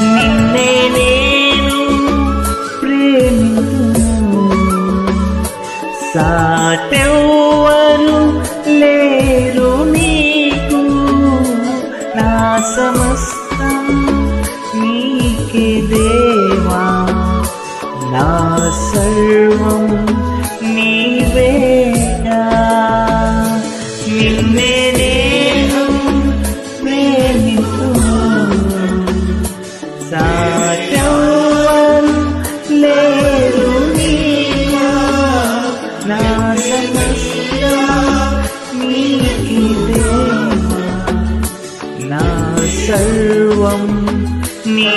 నిన్నే నేను ప్రేమింతును, సాటెవ్వరు లేరు నీకు, నా సమస్తం నీకే దేవా, నా సర్వం నీవేగా. నిన్నే నేను ప్రేమింతును, సాటెవ్వరు లేరు నీకు, నా సమస్తం నీకే దేవా, నా సర్వం నీ